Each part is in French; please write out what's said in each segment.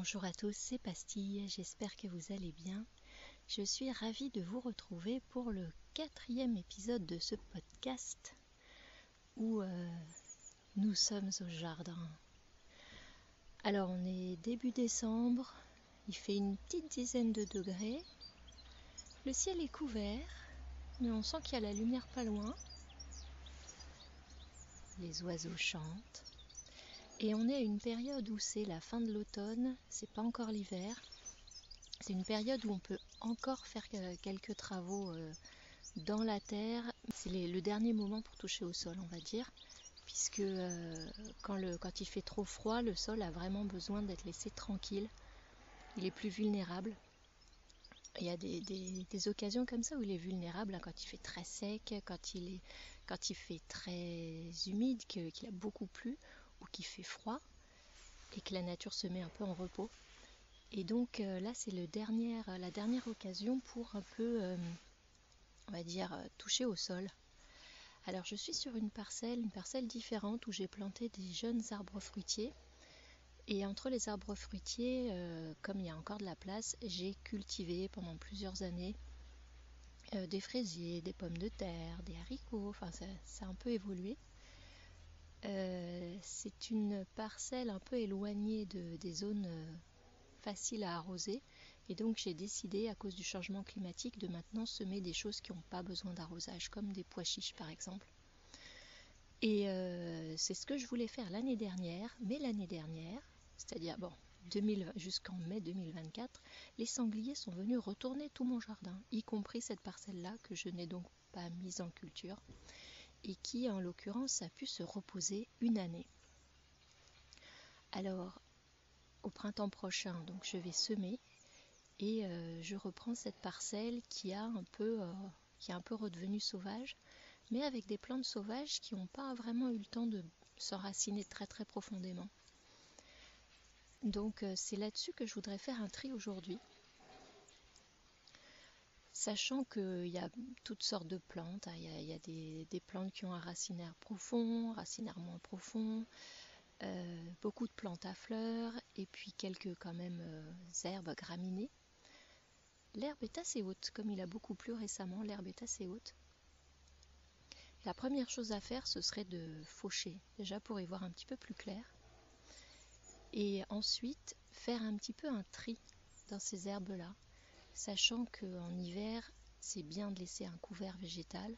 Bonjour à tous, c'est Pastille, j'espère que vous allez bien. Je suis ravie de vous retrouver pour le 4e épisode de ce podcast où nous sommes au jardin. Alors on est début décembre, il fait une petite dizaine de degrés, le ciel est couvert, mais on sent qu'il y a la lumière pas loin, les oiseaux chantent. Et on est à une période où c'est la fin de l'automne, c'est pas encore l'hiver. C'est une période où on peut encore faire quelques travaux dans la terre. C'est le dernier moment pour toucher au sol, on va dire, puisque quand il fait trop froid, le sol a vraiment besoin d'être laissé tranquille. Il est plus vulnérable. Il y a des occasions comme ça où il est vulnérable, hein, quand il fait très sec, quand il fait très humide, qu'il a beaucoup plu, ou qu'il fait froid, et que la nature se met un peu en repos. Et donc là, c'est la dernière occasion pour un peu, on va dire, toucher au sol. Alors je suis sur une parcelle différente où j'ai planté des jeunes arbres fruitiers. Et entre les arbres fruitiers, comme il y a encore de la place, j'ai cultivé pendant plusieurs années des fraisiers, des pommes de terre, des haricots, enfin ça a un peu évolué. C'est une parcelle un peu éloignée des zones faciles à arroser, et donc j'ai décidé, à cause du changement climatique, de maintenant semer des choses qui n'ont pas besoin d'arrosage, comme des pois chiches par exemple. Et c'est ce que je voulais faire l'année dernière, mais l'année dernière, c'est-à-dire jusqu'en mai 2024, les sangliers sont venus retourner tout mon jardin, y compris cette parcelle-là que je n'ai donc pas mise en culture, et qui en l'occurrence a pu se reposer une année. Alors, au printemps prochain, donc je vais semer, et je reprends cette parcelle qui est un peu redevenue sauvage, mais avec des plantes sauvages qui n'ont pas vraiment eu le temps de s'enraciner très très profondément. Donc c'est là-dessus que je voudrais faire un tri aujourd'hui, sachant qu'il y a toutes sortes de plantes, hein. Il y a des plantes qui ont un racinaire profond, racinaire moins profond, beaucoup de plantes à fleurs, et puis quelques quand même herbes graminées. L'herbe est assez haute, comme il a beaucoup plu récemment, l'herbe est assez haute. La première chose à faire, ce serait de faucher, déjà pour y voir un petit peu plus clair. Et ensuite, faire un petit peu un tri dans ces herbes-là, sachant qu'en hiver, c'est bien de laisser un couvert végétal.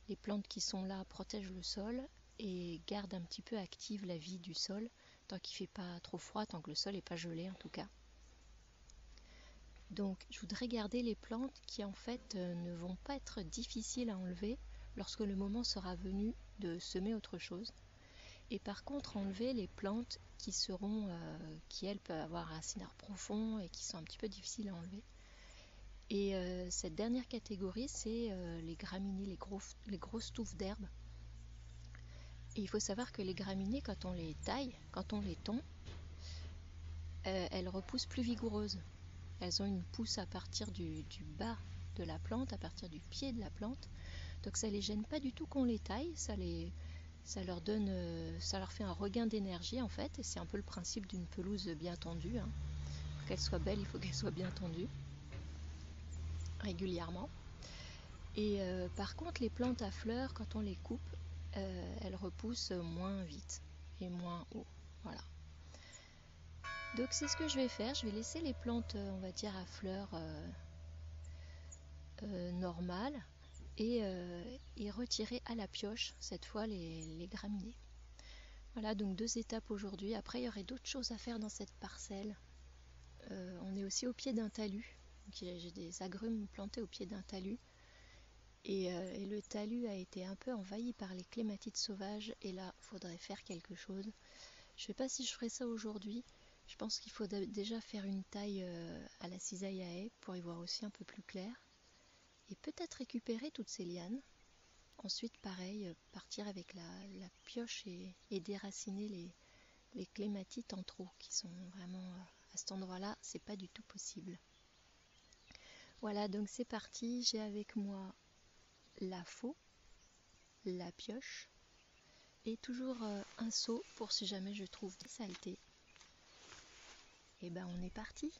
Les plantes qui sont là protègent le sol et gardent un petit peu active la vie du sol, tant qu'il ne fait pas trop froid, tant que le sol n'est pas gelé en tout cas. Donc je voudrais garder les plantes qui en fait ne vont pas être difficiles à enlever lorsque le moment sera venu de semer autre chose. Et par contre enlever les plantes qui elles peuvent avoir un racinaire profond et qui sont un petit peu difficiles à enlever. Et cette dernière catégorie, c'est les graminées, les grosses touffes d'herbe. Et il faut savoir que les graminées, quand on les taille, quand on les tond, elles repoussent plus vigoureuses. Elles ont une pousse à partir du bas de la plante, à partir du pied de la plante. Donc ça les gêne pas du tout qu'on les taille, ça leur fait un regain d'énergie en fait, et c'est un peu le principe d'une pelouse bien tondue, hein. Pour qu'elle soit belle, il faut qu'elle soit bien tondue régulièrement. Et par contre, les plantes à fleurs, quand on les coupe, elles repoussent moins vite et moins haut. Voilà. Donc c'est ce que je vais faire. Je vais laisser les plantes, on va dire, à fleurs normales, et retirer à la pioche, cette fois, les graminées. Voilà, donc 2 étapes aujourd'hui. Après, il y aurait d'autres choses à faire dans cette parcelle. On est aussi au pied d'un talus. Donc, j'ai des agrumes plantés au pied d'un talus. Et le talus a été un peu envahi par les clématites sauvages. Et là, il faudrait faire quelque chose. Je ne sais pas si je ferai ça aujourd'hui. Je pense qu'il faut déjà faire une taille à la cisaille à haie pour y voir aussi un peu plus clair. Et peut-être récupérer toutes ces lianes. Ensuite, pareil, partir avec la pioche et déraciner les clématites en trop, qui sont vraiment à cet endroit-là, c'est pas du tout possible. Voilà, donc c'est parti. J'ai avec moi la faux, la pioche, et toujours un seau pour si jamais je trouve des saletés. Et ben on est parti.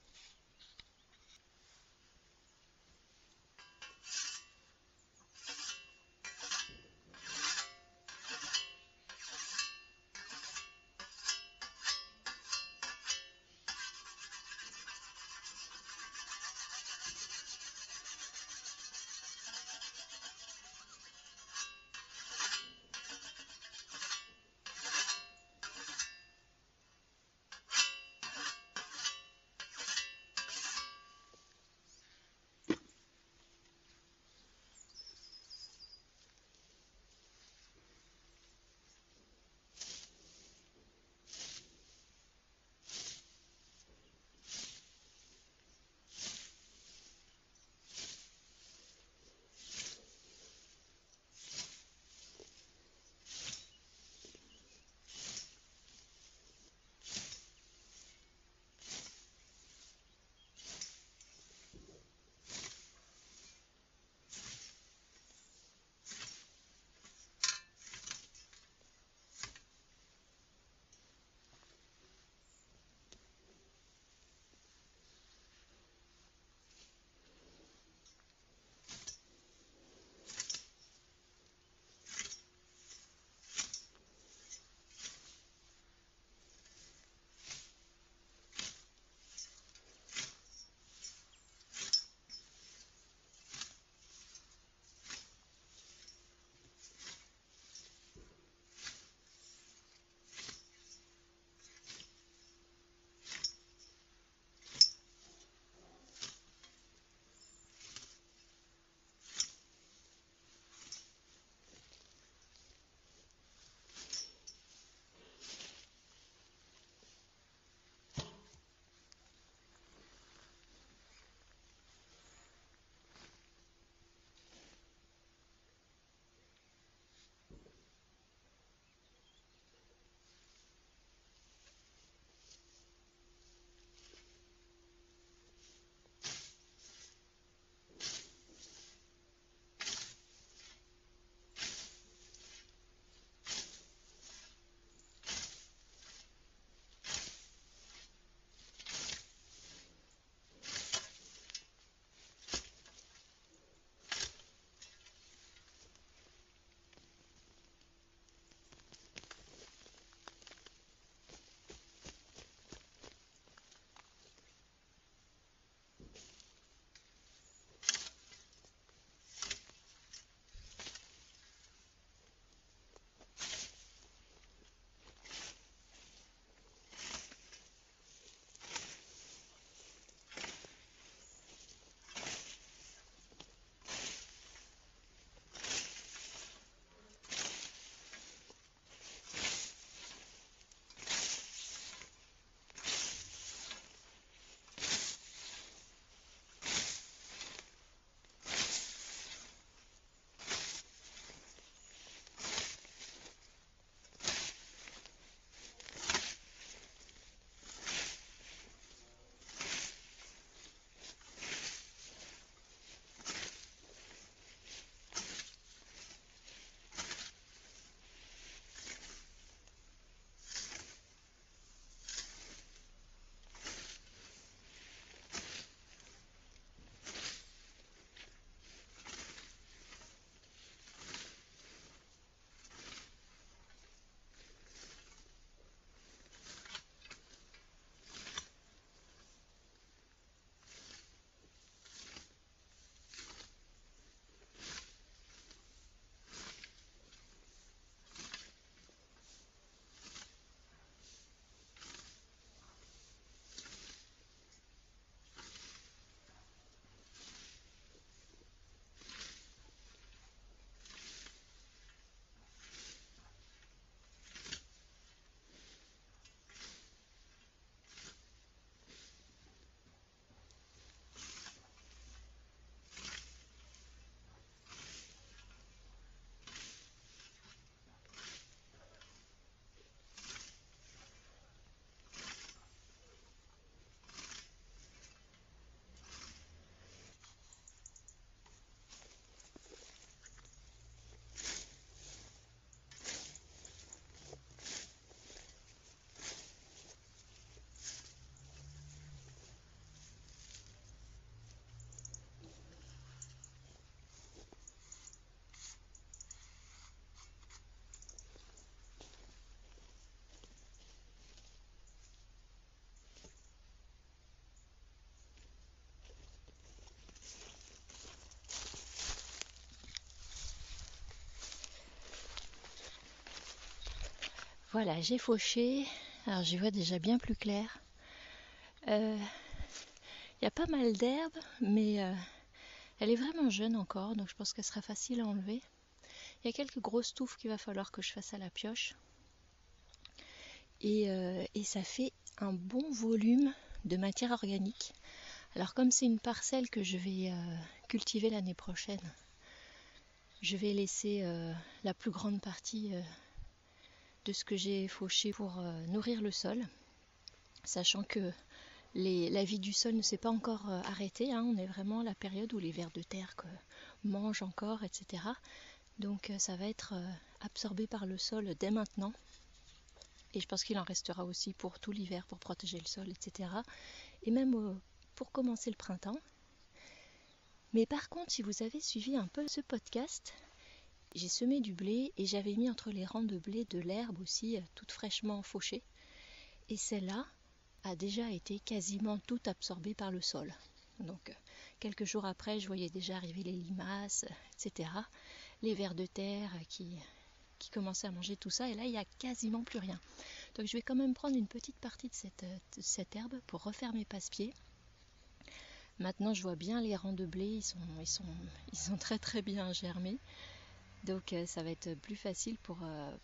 Voilà, j'ai fauché. Alors j'y vois déjà bien plus clair. Il y a pas mal d'herbe, mais elle est vraiment jeune encore, donc je pense qu'elle sera facile à enlever. Il y a quelques grosses touffes qu'il va falloir que je fasse à la pioche. Et ça fait un bon volume de matière organique. Alors comme c'est une parcelle que je vais cultiver l'année prochaine, je vais laisser la plus grande partie de ce que j'ai fauché pour nourrir le sol, sachant que la vie du sol ne s'est pas encore arrêtée, hein. On est vraiment à la période où les vers de terre mangent encore, etc. Donc ça va être absorbé par le sol dès maintenant. Et je pense qu'il en restera aussi pour tout l'hiver, pour protéger le sol, etc. Et même pour commencer le printemps. Mais par contre, si vous avez suivi un peu ce podcast, j'ai semé du blé et j'avais mis entre les rangs de blé de l'herbe aussi, toute fraîchement fauchée. Et celle-là a déjà été quasiment toute absorbée par le sol. Donc quelques jours après, je voyais déjà arriver les limaces, etc. Les vers de terre qui commençaient à manger tout ça. Et là, il n'y a quasiment plus rien. Donc je vais quand même prendre une petite partie de cette herbe pour refaire mes passe-pieds. Maintenant, je vois bien les rangs de blé, ils sont très très bien germés. Donc ça va être plus facile pour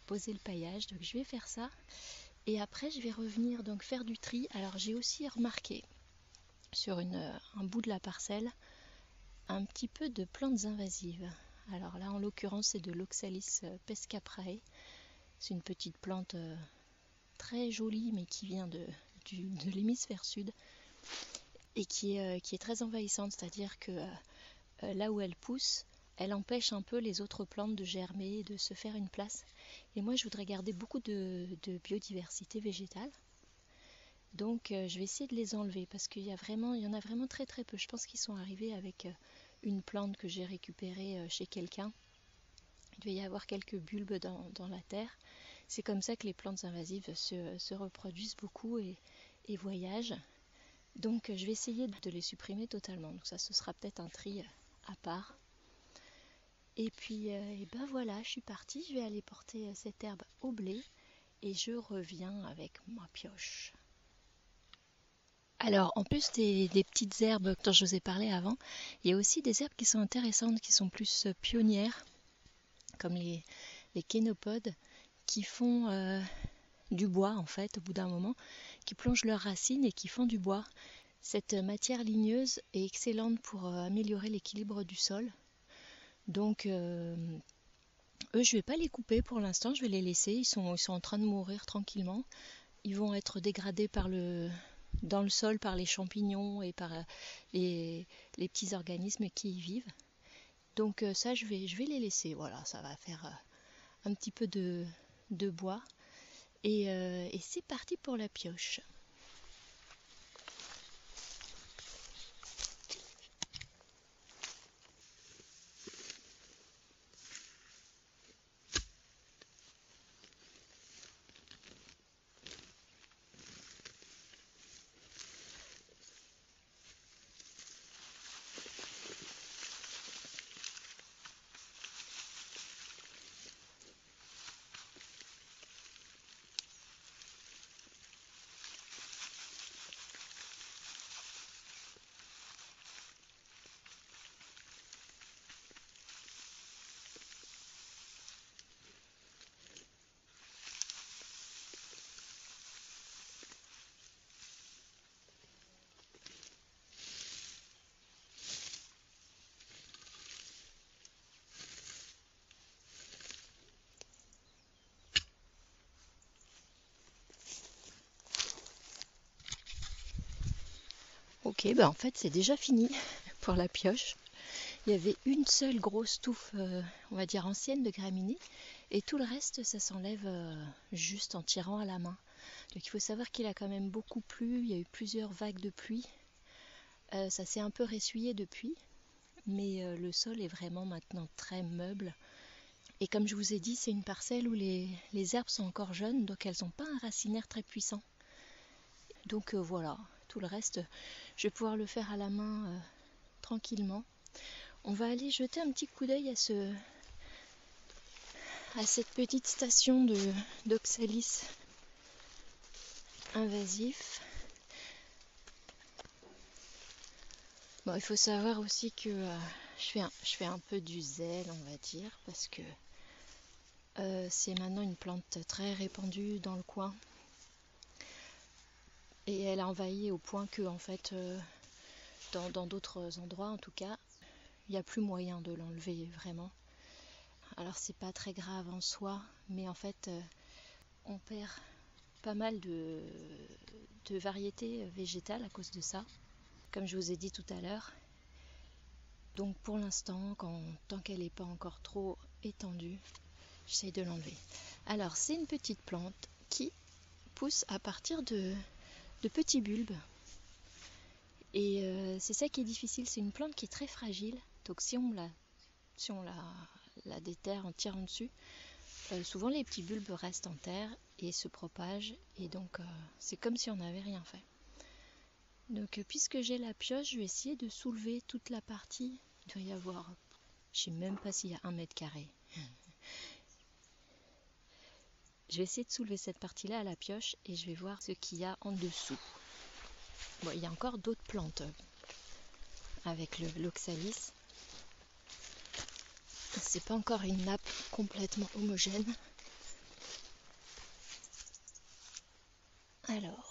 poser le paillage. Donc je vais faire ça. Et après, je vais revenir donc faire du tri. Alors j'ai aussi remarqué sur un bout de la parcelle un petit peu de plantes invasives. Alors là, en l'occurrence, c'est de l'Oxalis pescaprae. C'est une petite plante très jolie, mais qui vient de l'hémisphère sud et qui est très envahissante, c'est-à-dire que là où elle pousse, elle empêche un peu les autres plantes de germer, de se faire une place. Et moi, je voudrais garder beaucoup de biodiversité végétale. Donc, je vais essayer de les enlever parce qu'il y en a vraiment très très peu. Je pense qu'ils sont arrivés avec une plante que j'ai récupérée chez quelqu'un. Il devait y avoir quelques bulbes dans la terre. C'est comme ça que les plantes invasives se reproduisent beaucoup et voyagent. Donc je vais essayer de les supprimer totalement. Donc ça, ce sera peut-être un tri à part. Et puis, et ben voilà, je suis partie. Je vais aller porter cette herbe au blé et je reviens avec ma pioche. Alors, en plus des petites herbes dont je vous ai parlé avant, il y a aussi des herbes qui sont intéressantes, qui sont plus pionnières, comme les kénopodes, qui font du bois en fait au bout d'un moment, qui plongent leurs racines et qui font du bois. Cette matière ligneuse est excellente pour améliorer l'équilibre du sol. Donc eux, je ne vais pas les couper pour l'instant, je vais les laisser. Ils sont en train de mourir tranquillement. Ils vont être dégradés dans le sol par les champignons et par les petits organismes qui y vivent. Donc ça, je vais les laisser. Voilà, ça va faire un petit peu de bois. Et c'est parti pour la pioche. Ok, ben en fait c'est déjà fini pour la pioche. Il y avait une seule grosse touffe, on va dire ancienne de graminées, et tout le reste ça s'enlève juste en tirant à la main. Donc il faut savoir qu'il a quand même beaucoup plu, il y a eu plusieurs vagues de pluie. Ça s'est un peu ressuyé depuis, mais le sol est vraiment maintenant très meuble. Et comme je vous ai dit, c'est une parcelle où les herbes sont encore jeunes, donc elles n'ont pas un racinaire très puissant. Donc voilà, tout le reste, je vais pouvoir le faire à la main tranquillement. On va aller jeter un petit coup d'œil à cette petite station d'oxalis invasif. Bon, il faut savoir aussi que je fais un peu du zèle, on va dire, parce que c'est maintenant une plante très répandue dans le coin. Et elle a envahi au point que, en fait, dans d'autres endroits, en tout cas, il n'y a plus moyen de l'enlever vraiment. Alors c'est pas très grave en soi, mais en fait, on perd pas mal de variétés végétales à cause de ça, comme je vous ai dit tout à l'heure. Donc pour l'instant, tant qu'elle n'est pas encore trop étendue, j'essaie de l'enlever. Alors c'est une petite plante qui pousse à partir de petits bulbes. Et c'est ça qui est difficile, c'est une plante qui est très fragile. Donc si on la déterre en tirant dessus, souvent les petits bulbes restent en terre et se propagent. Et donc c'est comme si on n'avait rien fait. Donc puisque j'ai la pioche, je vais essayer de soulever toute la partie. Il doit y avoir, je ne sais même pas s'il y a 1 mètre carré. Je vais essayer de soulever cette partie-là à la pioche et je vais voir ce qu'il y a en dessous. Bon, il y a encore d'autres plantes avec l'oxalis. C'est pas encore une nappe complètement homogène. Alors.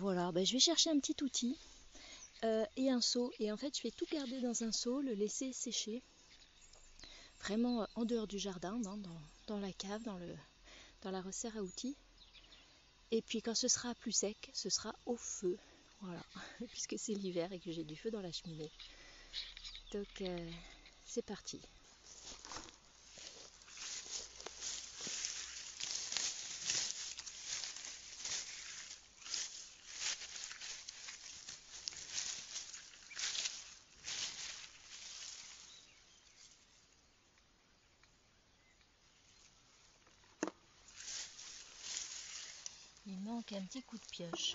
Voilà, je vais chercher un petit outil et un seau. Et en fait, je vais tout garder dans un seau, le laisser sécher. Vraiment en dehors du jardin, dans la cave, dans la resserre à outils. Et puis quand ce sera plus sec, ce sera au feu. Voilà, puisque c'est l'hiver et que j'ai du feu dans la cheminée. Donc c'est parti. Il manque un petit coup de pioche.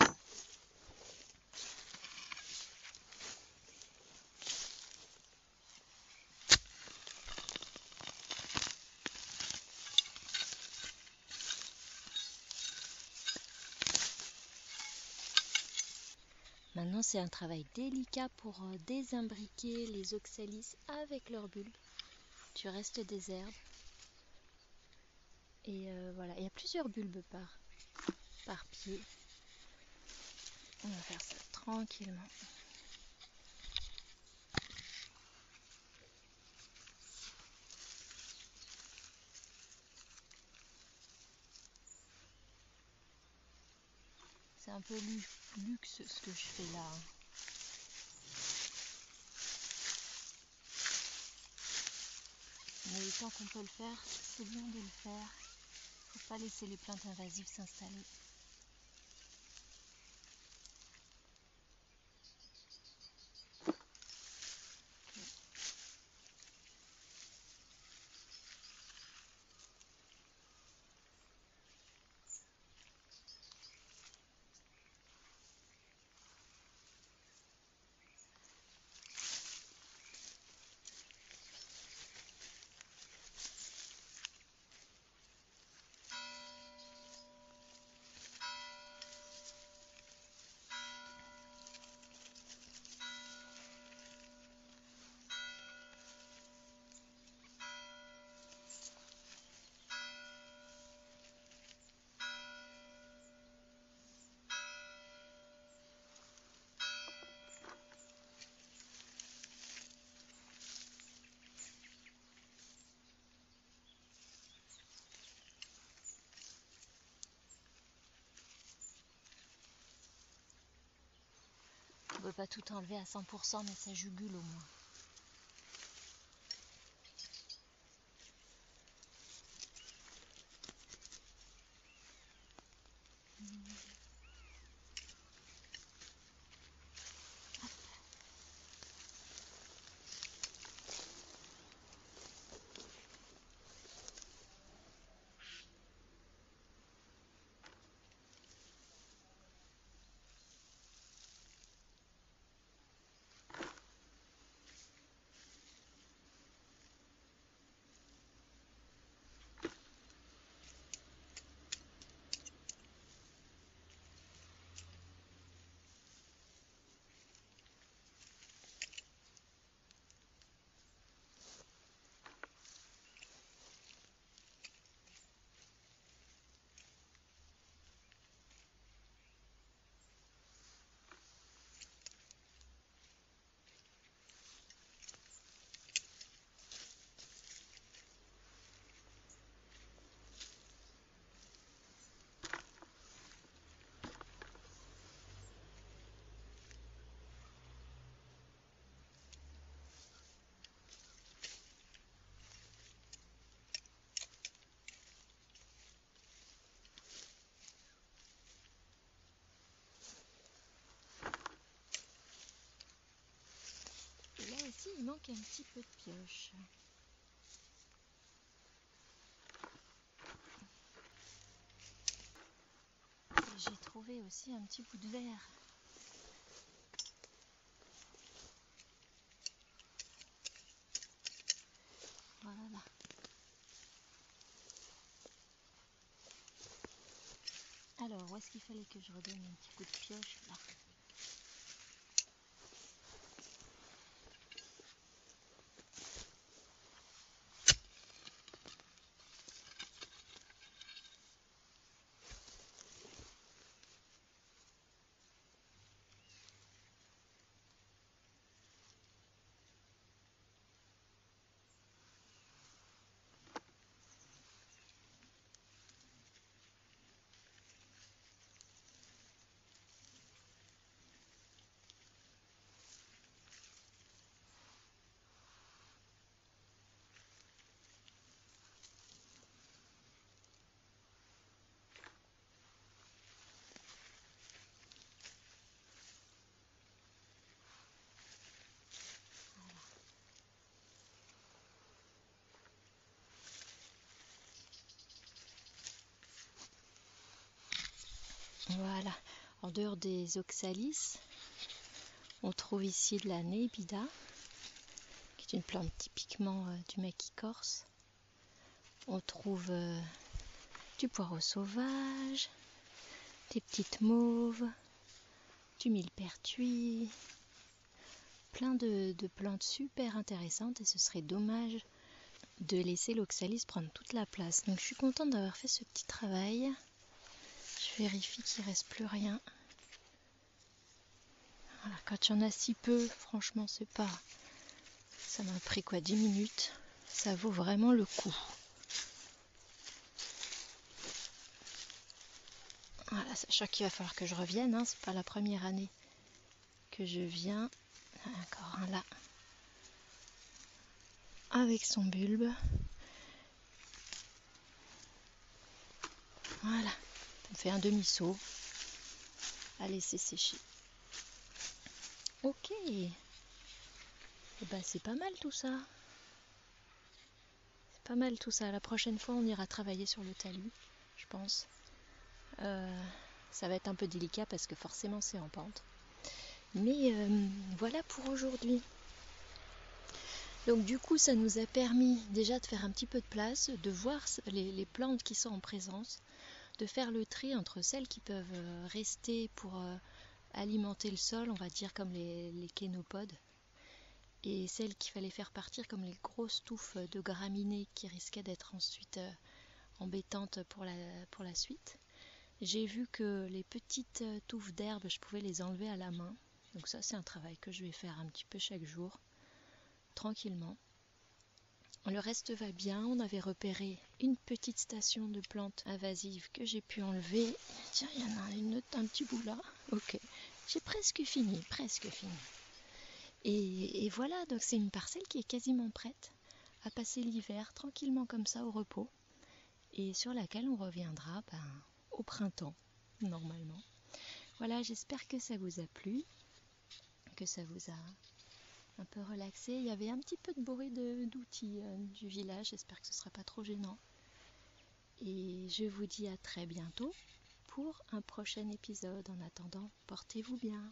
Maintenant, c'est un travail délicat pour désimbriquer les oxalis avec leurs bulbes du reste des herbes. Et voilà, il y a plusieurs bulbes par pied. On va faire ça tranquillement. C'est un peu luxe ce que je fais là. Mais tant qu'on peut le faire, c'est bien de le faire. Faut pas laisser les plantes invasives s'installer. On ne peut pas tout enlever à 100%, mais ça jugule au moins. Et là aussi, il manque un petit peu de pioche. Et j'ai trouvé aussi un petit bout de verre. Voilà. Alors, où est-ce qu'il fallait que je redonne un petit coup de pioche là? Voilà. En dehors des oxalis, on trouve ici de la nébida, qui est une plante typiquement du maquis corse. On trouve du poireau sauvage, des petites mauves, du millepertuis, plein de plantes super intéressantes, et ce serait dommage de laisser l'oxalis prendre toute la place. Donc je suis contente d'avoir fait ce petit travail. Je vérifie qu'il ne reste plus rien. Voilà, quand il y en a si peu, franchement c'est pas... Ça m'a pris quoi, 10 minutes. Ça vaut vraiment le coup. Voilà, sachant qu'il va falloir que je revienne, hein, c'est pas la première année que je viens. Encore un là, avec son bulbe. Voilà, on fait un demi-saut à laisser sécher. Ok, et ben, c'est pas mal tout ça. C'est pas mal tout ça. La prochaine fois, on ira travailler sur le talus, je pense. Ça va être un peu délicat parce que forcément c'est en pente. Mais voilà pour aujourd'hui. Donc du coup, ça nous a permis déjà de faire un petit peu de place, de voir les plantes qui sont en présence, de faire le tri entre celles qui peuvent rester pour alimenter le sol, on va dire comme les kénopodes, et celles qu'il fallait faire partir comme les grosses touffes de graminées qui risquaient d'être ensuite embêtantes pour la suite. J'ai vu que les petites touffes d'herbe, je pouvais les enlever à la main. Donc ça, c'est un travail que je vais faire un petit peu chaque jour, tranquillement. Le reste va bien. On avait repéré une petite station de plantes invasives que j'ai pu enlever. Tiens, il y en a un petit bout là. Ok, j'ai presque fini. Et voilà, donc c'est une parcelle qui est quasiment prête à passer l'hiver tranquillement comme ça au repos et sur laquelle on reviendra au printemps, normalement. Voilà, j'espère que ça vous a plu, que ça vous a un peu relaxé. Il y avait un petit peu de bruit d'outils du village, j'espère que ce ne sera pas trop gênant. Et je vous dis à très bientôt pour un prochain épisode. En attendant, portez-vous bien.